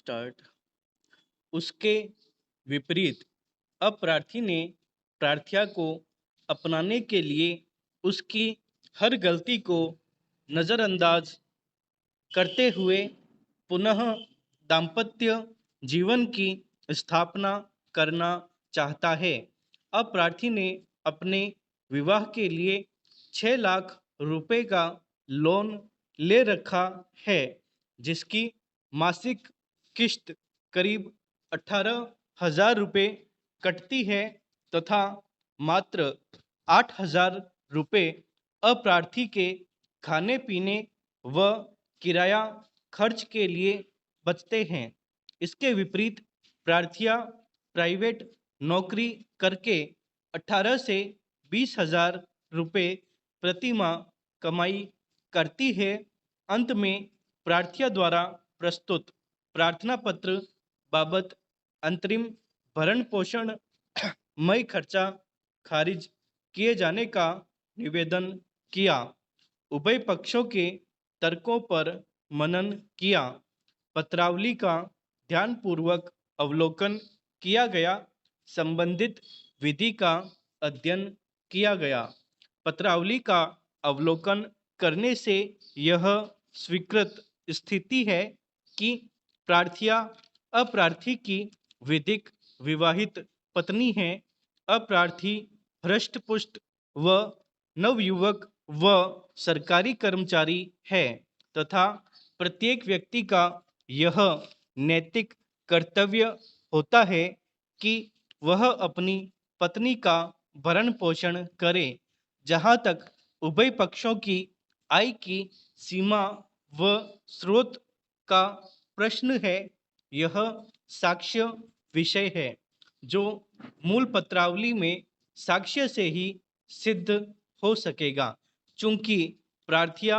Start. उसके विपरीत अप्रार्थी ने प्रार्थना को अपनाने के लिए उसकी हर गलती को नज़रअंदाज करते हुए पुनः दाम्पत्य जीवन की स्थापना करना चाहता है। अप्रार्थी ने अपने विवाह के लिए 6 लाख रुपए का लोन ले रखा है, जिसकी मासिक किश्त करीब 18,000 रुपये कटती है तथा मात्र 8,000 रुपये अप्रार्थी के खाने पीने व किराया खर्च के लिए बचते हैं। इसके विपरीत प्रार्थिया प्राइवेट नौकरी करके 18 से 20,000 रुपये प्रति माह कमाई करती है। अंत में प्रार्थिया द्वारा प्रस्तुत प्रार्थना पत्र बाबत अंतरिम भरण पोषण मई खर्चा खारिज किए जाने का निवेदन किया। उभय पक्षों के तर्कों पर मनन किया। पत्रावली का ध्यानपूर्वक अवलोकन किया गया। संबंधित विधि का अध्ययन किया गया। पत्रावली का अवलोकन करने से यह स्वीकृत स्थिति है कि प्रार्थिया अप्रार्थी की विधिक विवाहित पत्नी है। अप्रार्थी हृष्टपुष्ट व नवयुवक व सरकारी कर्मचारी है तथा प्रत्येक व्यक्ति का यह नैतिक कर्तव्य होता है कि वह अपनी पत्नी का भरण पोषण करे। जहाँ तक उभय पक्षों की आय की सीमा व स्रोत का प्रश्न है, यह साक्ष्य विषय है जो मूल पत्रावली में साक्ष्य से ही सिद्ध हो सकेगा। चूंकि प्रार्थिया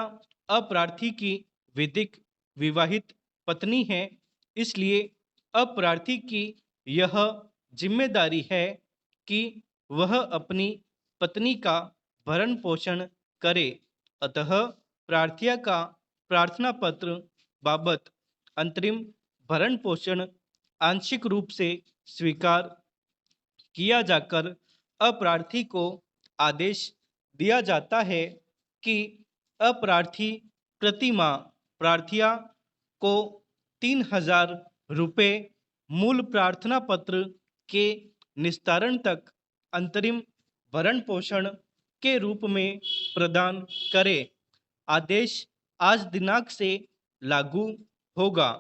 अप्रार्थी की विधिक विवाहित पत्नी है, इसलिए अप्रार्थी की यह जिम्मेदारी है कि वह अपनी पत्नी का भरण पोषण करे। अतः प्रार्थिया का प्रार्थना पत्र बाबत अंतरिम भरण पोषण आंशिक रूप से स्वीकार किया जाकर अप्रार्थी को आदेश दिया जाता है कि अप्रार्थी प्रति माह प्रार्थिया को 3,000 रुपये मूल प्रार्थना पत्र के निस्तारण तक अंतरिम भरण पोषण के रूप में प्रदान करे। आदेश आज दिनांक से लागू होगा।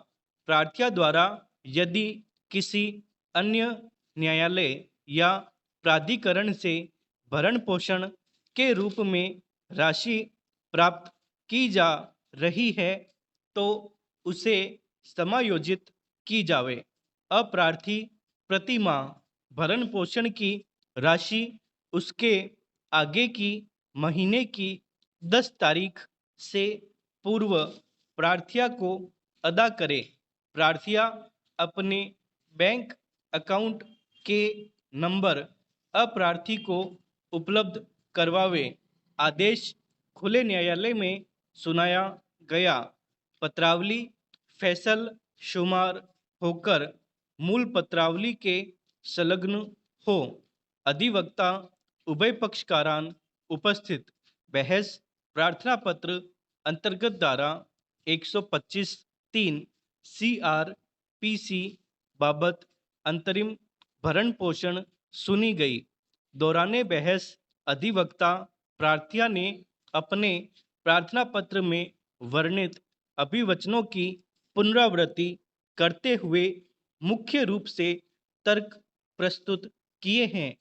प्रार्थिया द्वारा यदि किसी अन्य न्यायालय या प्राधिकरण से भरण पोषण के रूप में राशि प्राप्त की जा रही है तो उसे समायोजित की जावे। अप्रार्थी प्रति माह भरण पोषण की राशि उसके आगे की महीने की 10 तारीख से पूर्व प्रार्थिया को अदा करे। प्रार्थिया अपने बैंक अकाउंट के नंबर अप्रार्थी को उपलब्ध करवावे। आदेश खुले न्यायालय में सुनाया गया। पत्रावली फैसल शुमार होकर मूल पत्रावली के संलग्न हो। अधिवक्ता उभय पक्षकारान उपस्थित। बहस प्रार्थना पत्र अंतर्गत धारा 125(3) CRPC बाबत अंतरिम भरण पोषण सुनी गई। दौराने बहस अधिवक्ता प्रार्थिया ने अपने प्रार्थना पत्र में वर्णित अभिवचनों की पुनरावृत्ति करते हुए मुख्य रूप से तर्क प्रस्तुत किए हैं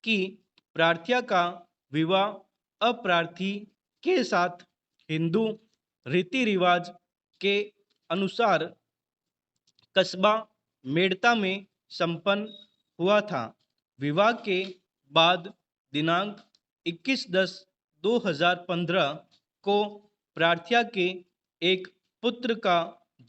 कि प्रार्थिया का विवाह अप्रार्थी के साथ हिंदू रीति रिवाज के अनुसार कस्बा मेड़ता में संपन्न हुआ था। विवाह के बाद दिनांक 21/10/2015 को प्रार्थिया के एक पुत्र का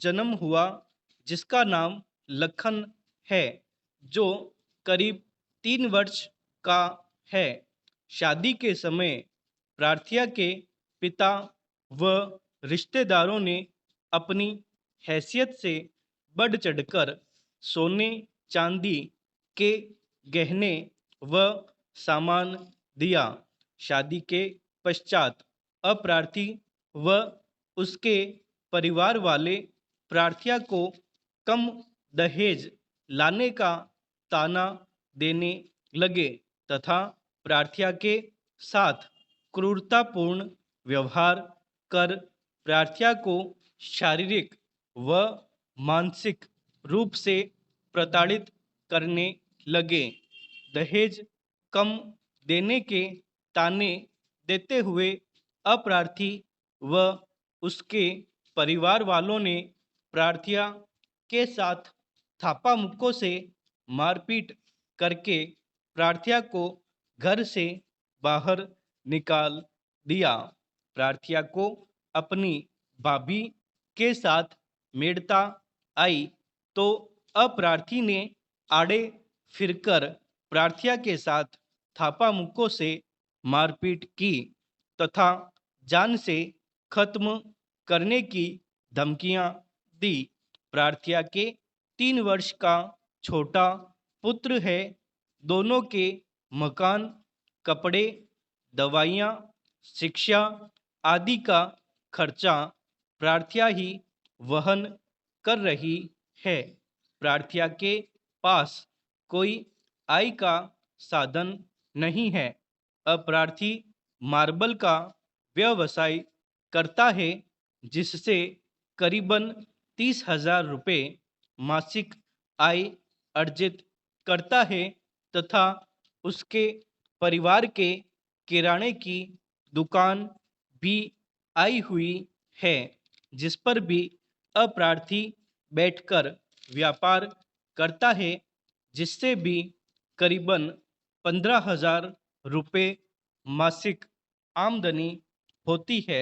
जन्म हुआ जिसका नाम लखन है, जो करीब 3 वर्ष का है। शादी के समय प्रार्थिया के पिता व रिश्तेदारों ने अपनी हैसियत से बढ़ चढ़कर सोने चांदी के गहने व सामान दिया। शादी के पश्चात अप्रार्थी व उसके परिवार वाले प्रार्थिया को कम दहेज लाने का ताना देने लगे तथा प्रार्थिया के साथ क्रूरतापूर्ण व्यवहार कर प्रार्थिया को शारीरिक व मानसिक रूप से प्रताड़ित करने लगे। दहेज कम देने के ताने देते हुए अप्रार्थी व उसके परिवार वालों ने प्रार्थिया के साथ थापा मुक्कों से मारपीट करके प्रार्थिया को घर से बाहर निकाल दिया। प्रार्थिया को अपनी भाभी के साथ मेड़ता आई तो अप्रार्थी ने आड़े फिरकर प्रार्थिया के साथ थापा मुक्कों से मारपीट की तथा जान से खत्म करने की धमकियां दी। प्रार्थिया के 3 वर्ष का छोटा पुत्र है। दोनों के मकान, कपड़े, दवाइयाँ, शिक्षा आदि का खर्चा प्रार्थिया ही वहन कर रही है। प्रार्थिया के पास कोई आय का साधन नहीं है। अप्रार्थी मार्बल का व्यवसाय करता है जिससे करीबन 30,000 रुपये मासिक आय अर्जित करता है तथा उसके परिवार के किराने की दुकान भी आई हुई है जिस पर भी अप्रार्थी बैठकर व्यापार करता है जिससे भी करीबन 15,000 रुपये मासिक आमदनी होती है।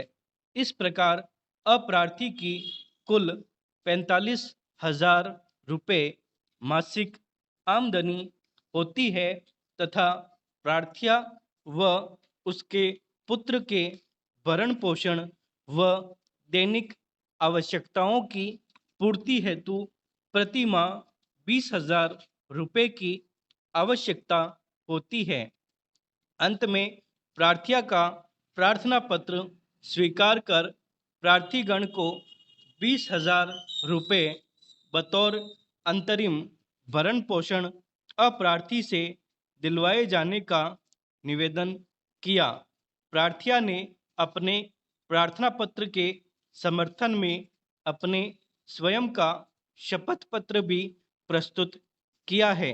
इस प्रकार अप्रार्थी की कुल 45,000 रुपये मासिक आमदनी होती है तथा प्रार्थिया व उसके पुत्र के भरण पोषण व दैनिक आवश्यकताओं की पूर्ति हेतु प्रति माह 20,000 रुपये की आवश्यकता होती है। अंत में प्रार्थिया का प्रार्थना पत्र स्वीकार कर प्रार्थीगण को 20,000 रुपये बतौर अंतरिम भरण पोषण अप्रार्थी से दिलवाए जाने का निवेदन किया। प्रार्थिया ने अपने प्रार्थना पत्र के समर्थन में अपने स्वयं का शपथ पत्र भी प्रस्तुत किया है।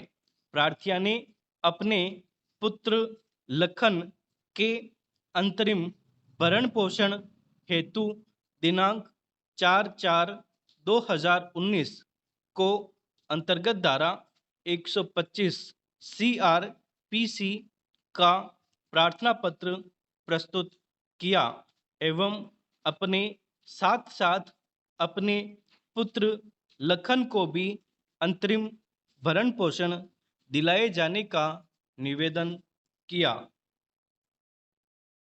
प्रार्थिया ने अपने पुत्र लखन के अंतरिम भरण पोषण हेतु दिनांक 4/4/2019 को अंतर्गत धारा 125 CRPC का प्रार्थना पत्र प्रस्तुत किया एवं अपने साथ साथ अपने पुत्र लखन को भी अंतरिम भरण पोषण दिलाए जाने का निवेदन किया।